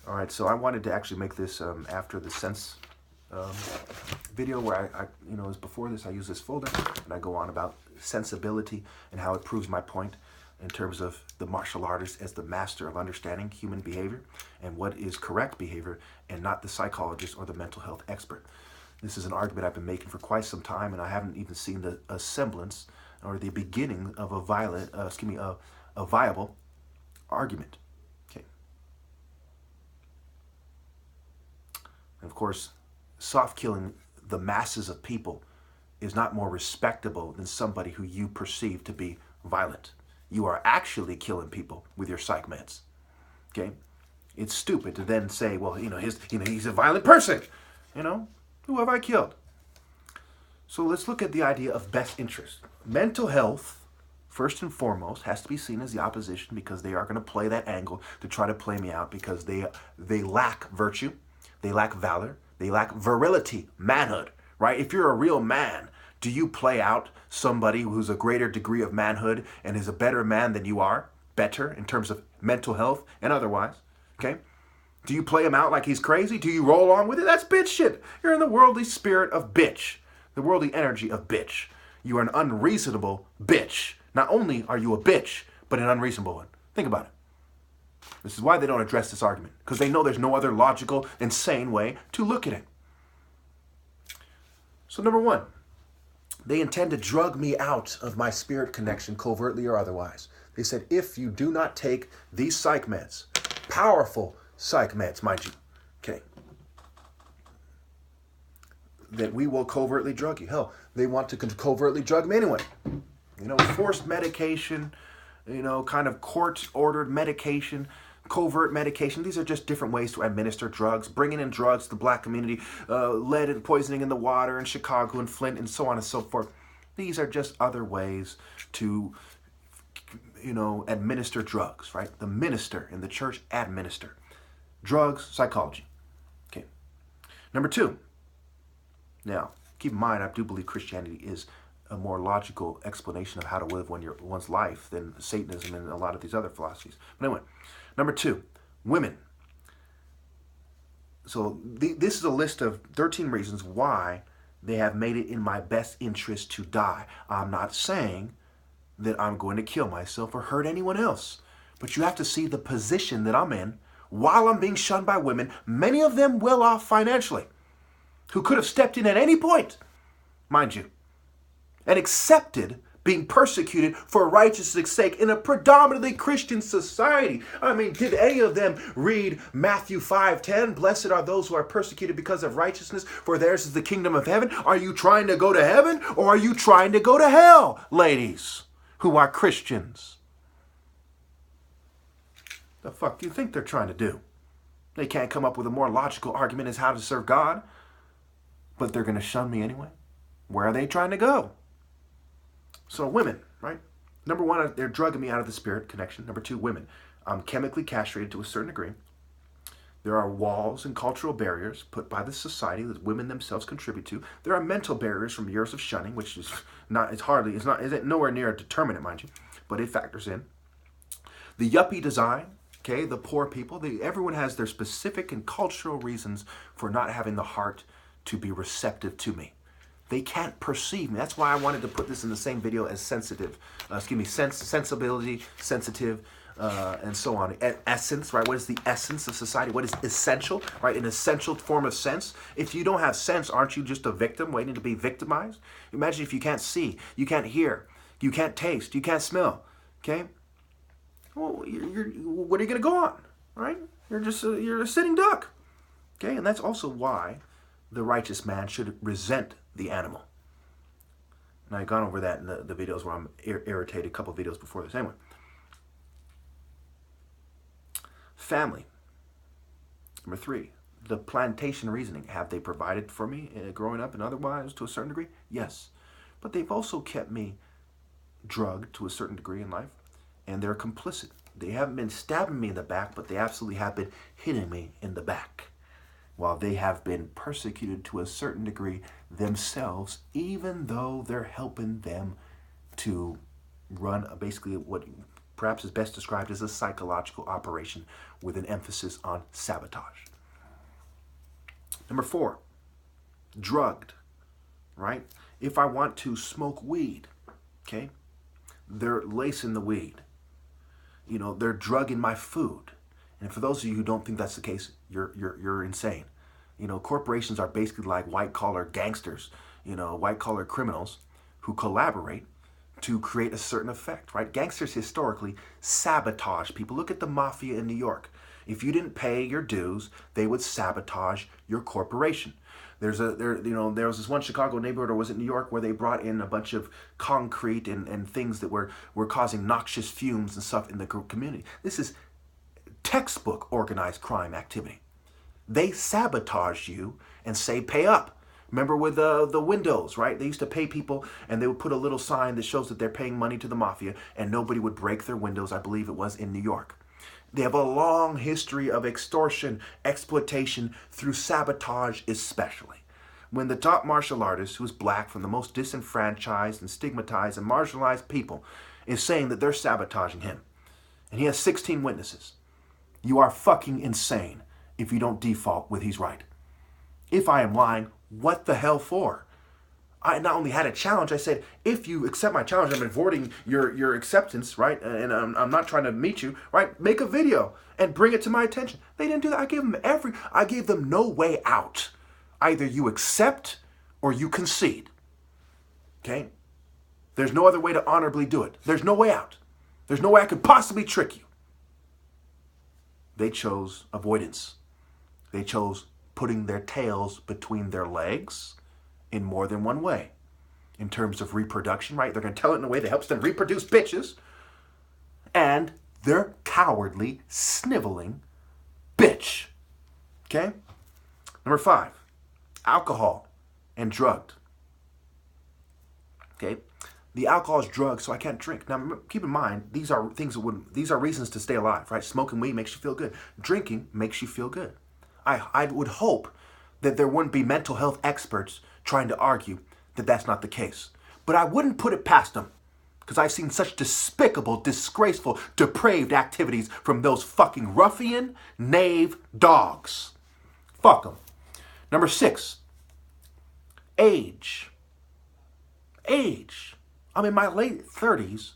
All right, so I wanted to actually make this after the sense um, video where as before this, I use this folder and I go on about sensibility and how it proves my point in terms of the martial artist as the master of understanding human behavior and what is correct behavior and not the psychologist or the mental health expert. This is an argument I've been making for quite some time, and I haven't even seen a semblance or the beginning of a viable argument. Okay. And of course, soft killing the masses of people is not more respectable than somebody who you perceive to be violent. You are actually killing people with your psych meds. Okay? It's stupid to then say, well, he's a violent person. Who have I killed? So let's look at the idea of best interest. Mental health, first and foremost, has to be seen as the opposition because they are going to play that angle to try to play me out because they lack virtue, they lack valor, they lack virility, manhood, right? If you're a real man, do you play out somebody who's a greater degree of manhood and is a better man than you are? Better in terms of mental health and otherwise, okay? Do you play him out like he's crazy? Do you roll along with it? That's bitch shit. You're in the worldly spirit of bitch, the worldly energy of bitch. You are an unreasonable bitch. Not only are you a bitch, but an unreasonable one. Think about it. This is why they don't address this argument, because they know there's no other logical, insane way to look at it. So number one, they intend to drug me out of my spirit connection, covertly or otherwise. They said, if you do not take these psych meds, powerful psych meds, mind you, okay, that we will covertly drug you. Hell, they want to covertly drug me anyway. Forced medication, kind of court-ordered medication, covert medication. These are just different ways to administer drugs, bringing in drugs to the black community, lead and poisoning in the water in Chicago and Flint and so on and so forth. These are just other ways to, administer drugs, right? The minister in the church administer drugs, psychology. Okay. Number two. Now, keep in mind, I do believe Christianity is a more logical explanation of how to live one's life than Satanism and a lot of these other philosophies. But anyway, number two, women. So this is a list of 13 reasons why they have made it in my best interest to die. I'm not saying that I'm going to kill myself or hurt anyone else, but you have to see the position that I'm in while I'm being shunned by women, many of them well off financially, who could have stepped in at any point, mind you, and accepted being persecuted for righteousness' sake in a predominantly Christian society. I mean, did any of them read Matthew 5:10? Blessed are those who are persecuted because of righteousness, for theirs is the kingdom of heaven. Are you trying to go to heaven or are you trying to go to hell, ladies who are Christians? The fuck do you think they're trying to do? They can't come up with a more logical argument as how to serve God, but they're going to shun me anyway. Where are they trying to go? So women, right? Number one, they're drugging me out of the spirit connection. Number two, women. I'm chemically castrated to a certain degree. There are walls and cultural barriers put by the society that women themselves contribute to. There are mental barriers from years of shunning, which is isn't nowhere near a determinant, mind you, but it factors in. The yuppie design, okay, the poor people, everyone has their specific and cultural reasons for not having the heart to be receptive to me. They can't perceive me. That's why I wanted to put this in the same video as sensibility, sensitive, and so on. Essence, right? What is the essence of society? What is essential, right? An essential form of sense. If you don't have sense, aren't you just a victim waiting to be victimized? Imagine if you can't see, you can't hear, you can't taste, you can't smell, okay? Well, what are you going to go on, right? You're a sitting duck, okay? And that's also why the righteous man should resent the animal. And I've gone over that in the videos where I'm irritated, a couple of videos before this. Anyway. Family. Number three, the plantation reasoning. Have they provided for me growing up and otherwise to a certain degree? Yes. But they've also kept me drugged to a certain degree in life, and they're complicit. They haven't been stabbing me in the back, but they absolutely have been hitting me in the back, while they have been persecuted to a certain degree themselves, even though they're helping them to run basically what perhaps is best described as a psychological operation with an emphasis on sabotage. Number 4, drugged, right? If I want to smoke weed, okay, they're lacing the weed. You know, they're drugging my food. And for those of you who don't think that's the case, you're insane. You know, corporations are basically like white-collar gangsters, you know, white-collar criminals who collaborate to create a certain effect, right? Gangsters historically sabotage people. Look at the mafia in New York. If you didn't pay your dues, they would sabotage your corporation. There was this one Chicago neighborhood, or was it New York, where they brought in a bunch of concrete and things that were causing noxious fumes and stuff in the community. This is textbook organized crime activity. They sabotage you and say, pay up. Remember with the windows, right? They used to pay people and they would put a little sign that shows that they're paying money to the mafia, and nobody would break their windows. I believe it was in New York. They have a long history of extortion, exploitation through sabotage especially. When the top martial artist, who's black, from the most disenfranchised and stigmatized and marginalized people, is saying that they're sabotaging him, and he has 16 witnesses, you are fucking insane if you don't default with he's right. If I am lying, what the hell for? I not only had a challenge, I said, if you accept my challenge, I'm avoiding your acceptance, right? And I'm not trying to meet you, right? Make a video and bring it to my attention. They didn't do that. I gave them no way out. Either you accept or you concede. Okay? There's no other way to honorably do it. There's no way out. There's no way I could possibly trick you. They chose avoidance. They chose putting their tails between their legs in more than one way. In terms of reproduction, right? They're going to tell it in a way that helps them reproduce bitches. And they're cowardly, sniveling bitch. Okay? Number 5, alcohol and drugged. Okay? The alcohol is drugged, so I can't drink. Now, keep in mind, these are reasons to stay alive, right? Smoking weed makes you feel good. Drinking makes you feel good. I would hope that there wouldn't be mental health experts trying to argue that that's not the case. But I wouldn't put it past them, because I've seen such despicable, disgraceful, depraved activities from those fucking ruffian, knave dogs. Fuck them. Number 6, age. Age. I'm in my late 30s,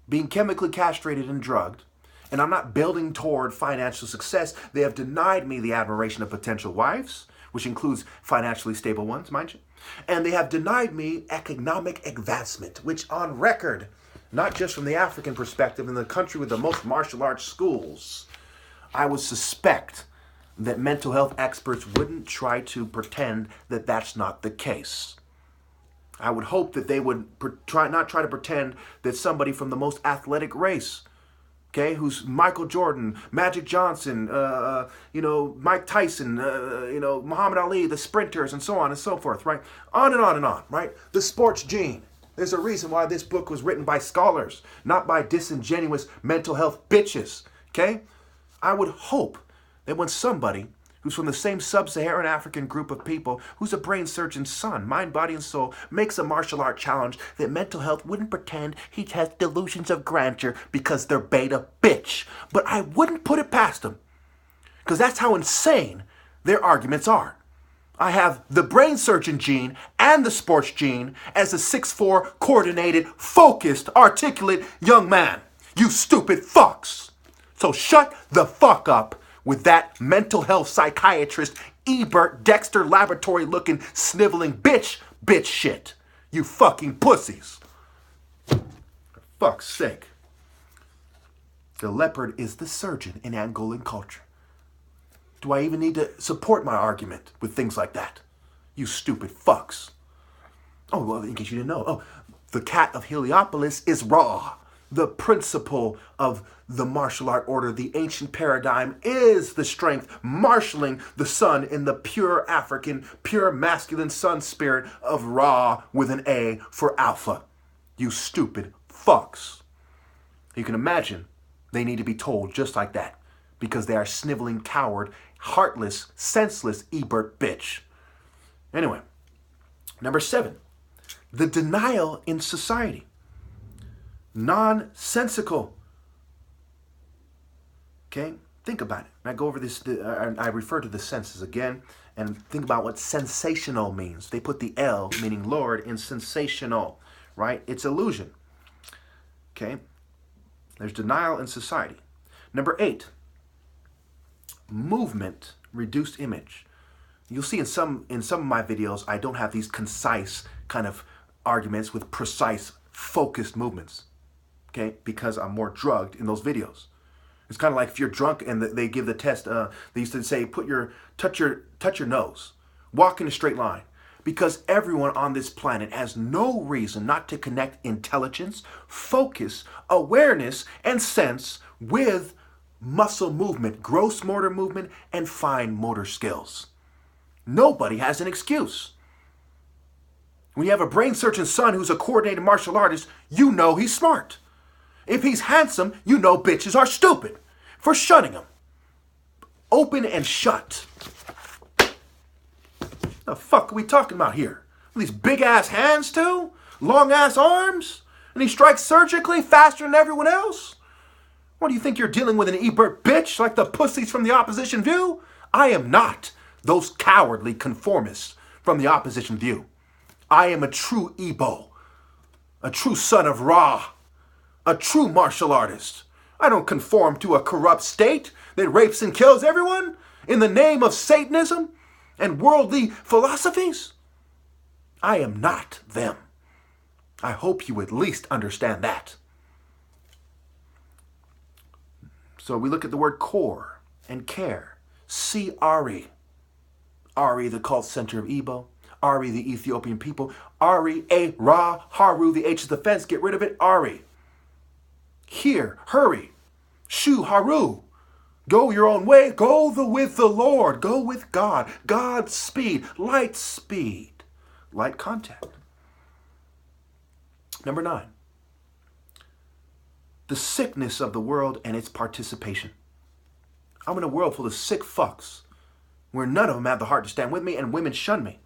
being chemically castrated and drugged, and I'm not building toward financial success. They have denied me the admiration of potential wives, which includes financially stable ones, mind you. And they have denied me economic advancement, which on record, not just from the African perspective, in the country with the most martial arts schools, I would suspect that mental health experts wouldn't try to pretend that that's not the case. I would hope that they would not try to pretend that somebody from the most athletic race, okay, who's Michael Jordan, Magic Johnson, Mike Tyson, Muhammad Ali, the sprinters, and so on and so forth, right? On and on and on, right? The sports gene. There's a reason why this book was written by scholars, not by disingenuous mental health bitches, okay? I would hope that when somebody who's from the same sub-Saharan African group of people, who's a brain surgeon's son, mind, body, and soul, makes a martial art challenge, that mental health wouldn't pretend he has delusions of grandeur because they're beta bitch. But I wouldn't put it past them, because that's how insane their arguments are. I have the brain surgeon gene and the sports gene as a 6'4", coordinated, focused, articulate young man. You stupid fucks. So shut the fuck up with that mental health psychiatrist, Ebert, Dexter laboratory looking, sniveling bitch shit. You fucking pussies. For fuck's sake. The leopard is the surgeon in Angolan culture. Do I even need to support my argument with things like that? You stupid fucks. Oh, well, in case you didn't know. Oh, the cat of Heliopolis is Ra. The principle of the martial art order, the ancient paradigm, is the strength marshaling the sun in the pure African, pure masculine sun spirit of Ra with an A for alpha. You stupid fucks. You can imagine they need to be told just like that, because they are sniveling coward, heartless, senseless Ebert bitch. Anyway, number 7, the denial in society. Nonsensical Okay? Think about it. I go over this, I refer to the senses again, and think about what sensational means. They put the L, meaning Lord, in sensational, right? It's illusion. Okay? There's denial in society. Number 8, movement, reduced image. You'll see in some of my videos, I don't have these concise kind of arguments with precise, focused movements. Okay? Because I'm more drugged in those videos. It's kind of like if you're drunk and they give the test, they used to say, touch your nose, walk in a straight line. Because everyone on this planet has no reason not to connect intelligence, focus, awareness, and sense with muscle movement, gross motor movement, and fine motor skills. Nobody has an excuse. When you have a brain-searching son who's a coordinated martial artist, you know he's smart. If he's handsome, you know bitches are stupid for shunning him. Open and shut. The fuck are we talking about here? These big-ass hands, too? Long-ass arms? And he strikes surgically faster than everyone else? What, do you think you're dealing with an Ebert bitch like the pussies from the opposition view? I am not those cowardly conformists from the opposition view. I am a true Ebo, a true son of Ra, a true martial artist. I don't conform to a corrupt state that rapes and kills everyone in the name of Satanism and worldly philosophies. I am not them. I hope you at least understand that. So we look at the word core and care. See Ari. Ari, the cult center of Ebo. Ari, the Ethiopian people. Ari, A, Ra, Haru, the H is the fence. Get rid of it. Ari. Here, hurry. Shu, Haru. Go your own way. Go with the Lord. Go with God. God's speed. Light speed. Light contact. Number 9. The sickness of the world and its participation. I'm in a world full of sick fucks where none of them have the heart to stand with me and women shun me.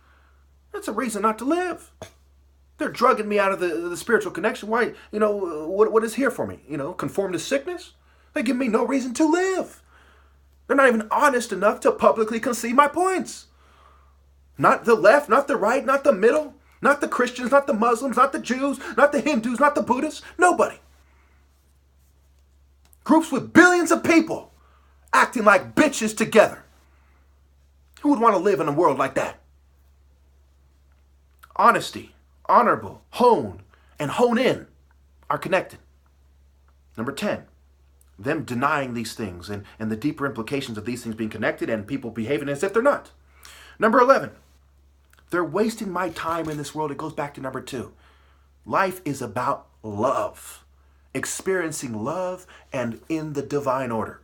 That's a reason not to live. They're drugging me out of the spiritual connection. Why, what is here for me? Conform to sickness? They give me no reason to live. They're not even honest enough to publicly concede my points. Not the left, not the right, not the middle, not the Christians, not the Muslims, not the Jews, not the Hindus, not the Buddhists. Nobody. Groups with billions of people acting like bitches together. Who would want to live in a world like that? Honesty, honorable, hone, and hone in are connected. Number 10, them denying these things and the deeper implications of these things being connected and people behaving as if they're not. Number 11, they're wasting my time in this world. It goes back to number 2. Life is about love, experiencing love and in the divine order.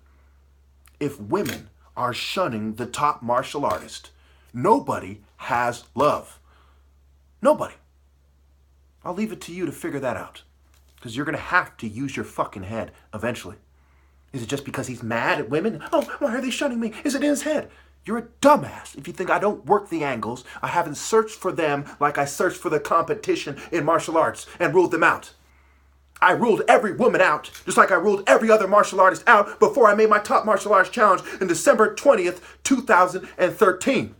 If women are shunning the top martial artist, nobody has love. Nobody. I'll leave it to you to figure that out. Because you're going to have to use your fucking head eventually. Is it just because he's mad at women? Oh, why are they shunning me? Is it in his head? You're a dumbass if you think I don't work the angles. I haven't searched for them like I searched for the competition in martial arts and ruled them out. I ruled every woman out, just like I ruled every other martial artist out before I made my top martial arts challenge in December 20th, 2013.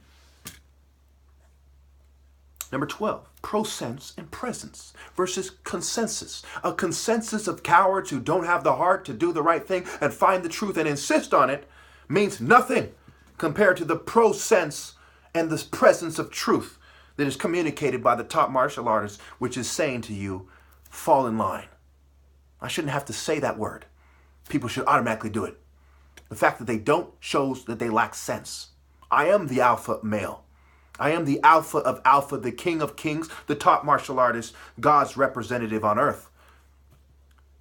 Number 12, prosense and presence versus consensus. A consensus of cowards who don't have the heart to do the right thing and find the truth and insist on it means nothing compared to the prosense and the presence of truth that is communicated by the top martial artist, which is saying to you, fall in line. I shouldn't have to say that word. People should automatically do it. The fact that they don't shows that they lack sense. I am the alpha male. I am the alpha of alpha, the king of kings, the top martial artist, God's representative on earth.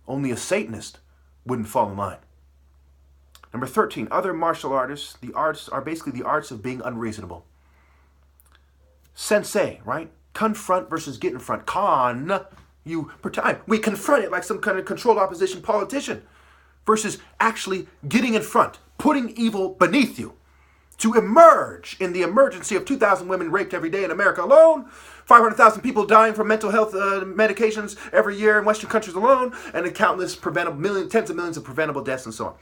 Only a Satanist wouldn't fall in line. Number 13, other martial artists, the arts are basically the arts of being unreasonable. Sensei, right? Confront versus get in front. You pretend. We confront it like some kind of controlled opposition politician versus actually getting in front, putting evil beneath you. To emerge in the emergency of 2,000 women raped every day in America alone, 500,000 people dying from mental health medications every year in Western countries alone, and a countless tens of millions of preventable deaths and so on.